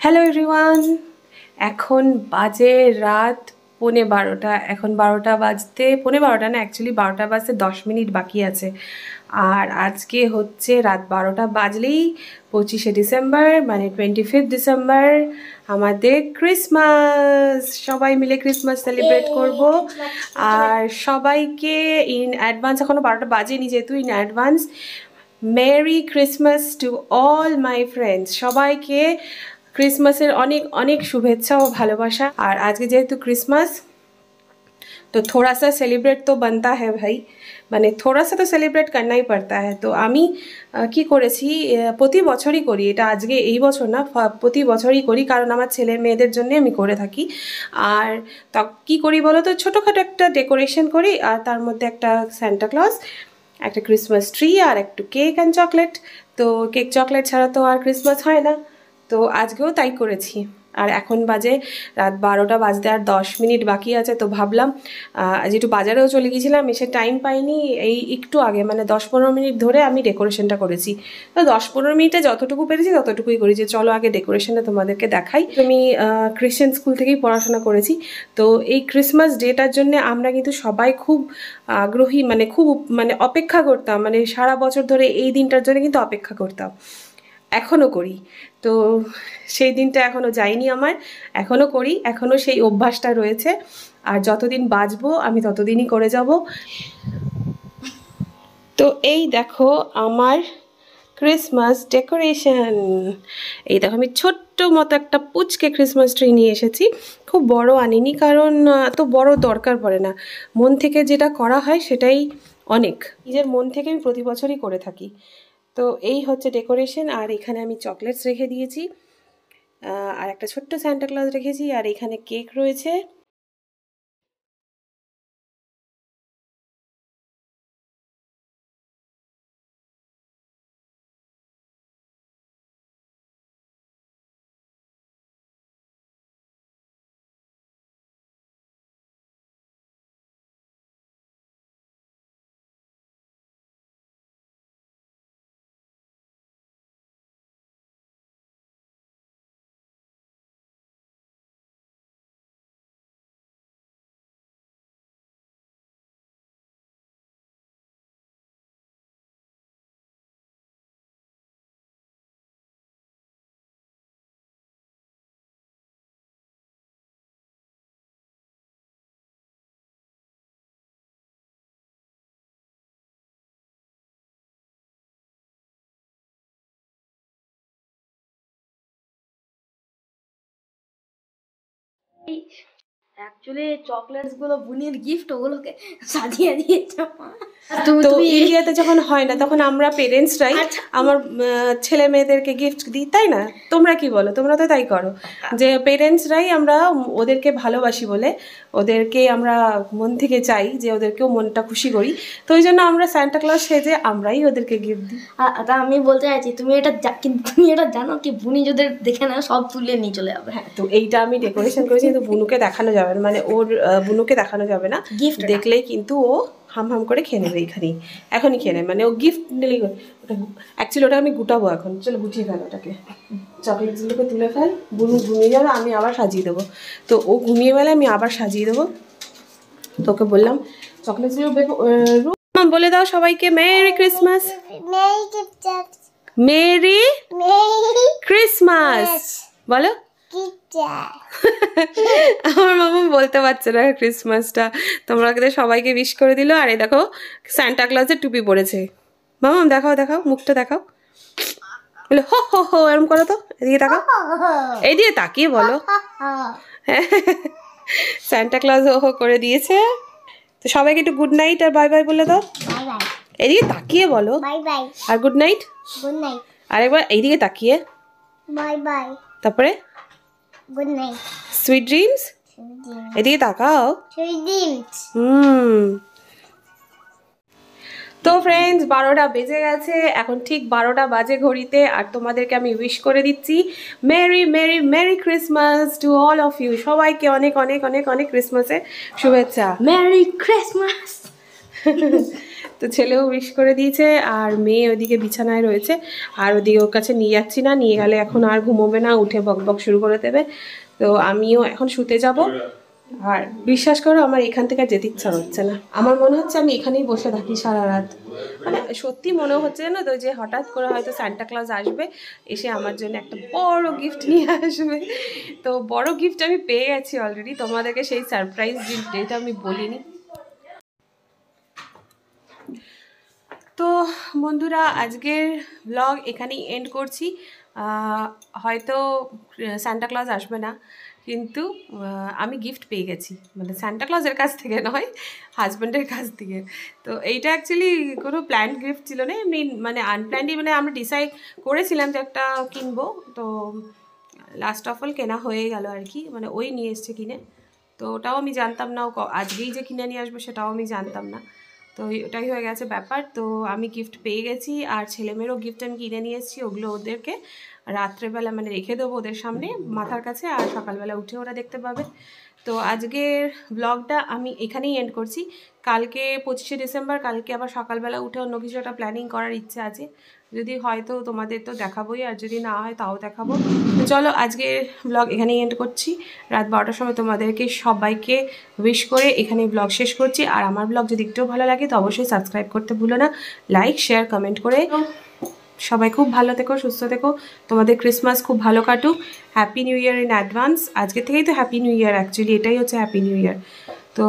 Hello everyone, এখন বাজে রাত 11:30। এখন 12টা বাজতে 11:30 না, অ্যাকচুয়ালি 12টা বাজতে 10 মিনিট বাকি আছে। আর আজকে হচ্ছে রাত 12টা বাজলেই 25শে ডিসেম্বর, মানে 25 ডিসেম্বর আমাদের ক্রিসমাস। সবাই মিলে ক্রিসমাস সেলিব্রেট করব। আর সবাইকে ইন অ্যাডভান্স, এখনও 12টা বাজেনি যেহেতু, in advance Mary Christmas to all my friends. সবাইকে ক্রিসমাসের অনেক অনেক শুভেচ্ছা ও ভালোবাসা। আর আজকে যেহেতু ক্রিসমাস, তো थोड़ा सा सेलिब्रेट तो बनता है भाई, মানে थोड़ा सा तो सेलिब्रेट करना ही पड़ता है। তো আমি কি করেছি, প্রতি বছরই করি এটা, আজকে এই বছর না, প্রতি বছরই করি, কারণ আমার ছেলে মেয়েদের জন্য আমি করে থাকি। আর তা কী করি বলো তো, ছোটোখাটো একটা ডেকোরেশন করি, আর তার মধ্যে একটা সান্টা ক্লজ, একটা ক্রিসমাস ট্রি, আর একটু কেক অ্যান্ড চকলেট। তো কেক চকলেট ছাড়া তো আর ক্রিসমাস হয় না, তো আজকেও তাই করেছি। আর এখন বাজে রাত 12টা বাজতে আর 10 মিনিট বাকি আছে। তো ভাবলাম যেহেতু বাজারেও চলে গিয়েছিলাম, এসে টাইম পাইনি, এই একটু আগে মানে 10-15 মিনিট ধরে আমি ডেকোরেশনটা করেছি। তো 10-15 মিনিটে যতটুকু পেরেছি ততটুকুই করি, যে চলো আগে ডেকোরেশনটা তোমাদেরকে দেখাই। আমি ক্রিশ্চিয়ান স্কুল থেকেই পড়াশোনা করেছি। তো এই ক্রিসমাস ডেটার জন্য আমরা কিন্তু সবাই খুব আগ্রহী, মানে খুব মানে অপেক্ষা করতাম, মানে সারা বছর ধরে এই দিনটার জন্য কিন্তু অপেক্ষা করতাম, এখনও করি। তো সেই দিনটা এখনও যায়নি আমার, এখনও করি, এখনও সেই অভ্যাসটা রয়েছে। আর যতদিন বাঁচবো আমি ততদিনই করে যাব। তো এই দেখো আমার ক্রিসমাস ডেকোরেশন। এই দেখো আমি ছোট্ট মতো একটা পুচকে ক্রিসমাস ট্রি নিয়ে এসেছি, খুব বড় আনিনি, কারণ এত বড় দরকার পড়ে না। মন থেকে যেটা করা হয় সেটাই অনেক, নিজের মন থেকে আমি প্রতি বছরই করে থাকি। তো এই হচ্ছে ডেকোরেশন। আর এখানে আমি চকলেটস রেখে দিয়েছি, আর একটা ছোট্ট সান্টা ক্লজ রেখেছি, আর এখানে কেক রয়েছে। অ্যাকচুয়ালি চকলেটস গুলো বুনির গিফট, ওগুলোকে সাজিয়ে দিয়েছে মা। তো ইন্ডিয়াতে যখন হয় না, তখন আমরা পেরেন্টসরাই আমার ছেলে মেয়েদেরকে গিফট দিই, তাই না? তোমরা কি বলো? তোমরা তো তাই করো, যে পেরেন্টসরাই আমরা ওদেরকে ভালোবাসি বলে ওদেরকে আমরা মন থেকে চাই যে ওদেরকেও মনটা খুশি করি। তো ওই জন্য আমরা সান্টা ক্লজ সেজে আমরাই ওদেরকে গিফট দিই। তা আমি বলতে চাইছি, তুমি এটা কিন্তু তুমি এটা জানো কি বুনি যদি দেখে না সব তুলে নিয়ে চলে যাবে। হ্যাঁ, তো এইটা আমি ডেকোরেশন করেছি, কিন্তু বুনুকে দেখানো যাবে না, মানে ওর বুনুকে দেখানো যাবে না। গিফট দেখলেই কিন্তু ও হাম হাম করে খেয়ে নেবে, এইখানেই এখনই খেয়ে নেবে, মানে ও গিফট নিলেই। ওটা অ্যাকচুয়ালি ওটা আমি গুটাবো এখন, চলো গুটিয়ে ফেল ওটাকে, চকলেটগুলোকে তুলে ফেল। বুনু ঘুমিয়ে যাবে, আমি আবার সাজিয়ে দেবো। তো ও ঘুমিয়ে গেলে আমি আবার সাজিয়ে দেবো। তোকে বললাম চকলেটগুলো বলে দাও সবাইকে মেরি ক্রিসমাস, মেরি ক্রিসমাস বলো। আমার মামা বলতে পারছে না ক্রিসমাসটা, তোমরা সবাইকে উইশ করে দিল। আর এই দেখো সান্টা ক্লজের টুপি পরেছে। মামা দেখাও, দেখাও মুখটা দেখাও, বলে হো হো হো এরকম করো তো, এদিকে তাকাও, এই দিয়ে তাকিয়ে বলো। সান্টা ক্লজ হো হো করে দিয়েছে। তো সবাইকে একটু গুড নাইট আর বাই বাই বলে দাও, এদিকে তাকিয়ে বলো আর গুড নাইট। আরেকবার এইদিকে তাকিয়ে বাই বাই, তারপরে গুড নাইট, সুইট ড্রিমস। এদিকে তাকাও। তো ফ্রেন্ডস, 12টা বেজে গেছে, এখন ঠিক 12টা বাজে ঘড়িতে। আর তোমাদেরকে আমি উইশ করে দিচ্ছি merry merry merry Christmas to all of you. সবাইকে অনেক অনেক অনেক অনেক ক্রিসমাসের শুভেচ্ছা, মেরি ক্রিসমাস। তো ছেলেও উইশ করে দিয়েছে, আর মেয়ে ওদিকে বিছানায় রয়েছে, আর ওদিকে ওর কাছে নিয়ে যাচ্ছি না, নিয়ে গেলে এখন আর ঘুমোবে না, উঠে বকবক শুরু করে দেবে। তো আমিও এখন শুতে যাব। আর বিশ্বাস করো আমার এখান থেকে আর যেতে ইচ্ছা হচ্ছে না, আমার মনে হচ্ছে আমি এখানেই বসে থাকি সারা রাত। মানে সত্যি মনে হচ্ছে না তো যে হঠাৎ করে হয়তো সান্টা ক্লজ আসবে, এসে আমার জন্য একটা বড় গিফট নিয়ে আসবে। তো বড় গিফট আমি পেয়ে গেছি অলরেডি, তোমাদেরকে সেই সারপ্রাইজ ডেটা আমি বলিনি। তো বন্ধুরা আজকের ব্লগ এখানেই এন্ড করছি। হয়তো সান্টা ক্লজ আসবে না, কিন্তু আমি গিফট পেয়ে গেছি, মানে সান্টা ক্লজের কাছ থেকে নয়, হাজব্যান্ডের কাছ থেকে। তো এইটা অ্যাকচুয়ালি কোনো প্ল্যান্ড গিফট ছিল না, এমনি মানে আনপ্ল্যান্ডই, মানে আমরা ডিসাইড করেছিলাম যে একটা কিনবো, তো লাস্ট অফ অল কেনা হয়ে গেল আর কি, মানে ওই নিয়ে এসছে কিনে। তো ওটাও আমি জানতাম না, আজকেই যে কিনে নিয়ে আসবো সেটাও আমি জানতাম না। তো ওটাই হয়ে গেছে ব্যাপার। তো আমি গিফট পেয়ে গেছি, আর ছেলেমেয়েরও গিফট আমি কিনে নিয়ে এসেছি, ওগুলো ওদেরকে রাত্রেবেলা মানে রেখে দেবো ওদের সামনে মাথার কাছে, আর সকালবেলা উঠে ওরা দেখতে পাবে। তো আজকের ব্লগটা আমি এখানেই এন্ড করছি। কালকে 25শে ডিসেম্বর, কালকে আবার সকালবেলা উঠে অন্য কিছু একটা প্ল্যানিং করার ইচ্ছে আছে, যদি হয়তো তোমাদের তো দেখাবোই, আর যদি না হয় তাও দেখাবো। তো চলো আজকের ব্লগ এখানেই এন্ড করছি। রাত 12টার সময় তোমাদেরকে সবাইকে উইশ করে এখানেই ব্লগ শেষ করছি। আর আমার ব্লগ যদি একটু ভালো লাগে তো অবশ্যই সাবস্ক্রাইব করতে ভুলো না, লাইক শেয়ার কমেন্ট করে। সবাই খুব ভালো থেকো, সুস্থ থেকো, তোমাদের ক্রিসমাস খুব ভালো কাটুক। Happy new year in advance. আজকে থেকেই তো হ্যাপি নিউ ইয়ার, অ্যাকচুয়ালি এটাই হচ্ছে হ্যাপি নিউ ইয়ার। তো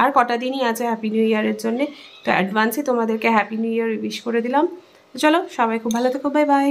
আর কটা দিনই আছে হ্যাপি নিউ ইয়ারের জন্যে, তো অ্যাডভান্সে তোমাদেরকে হ্যাপি নিউ ইয়ার উইশ করে দিলাম। চলো সবাই খুব ভালো থেকো, বাই বাই।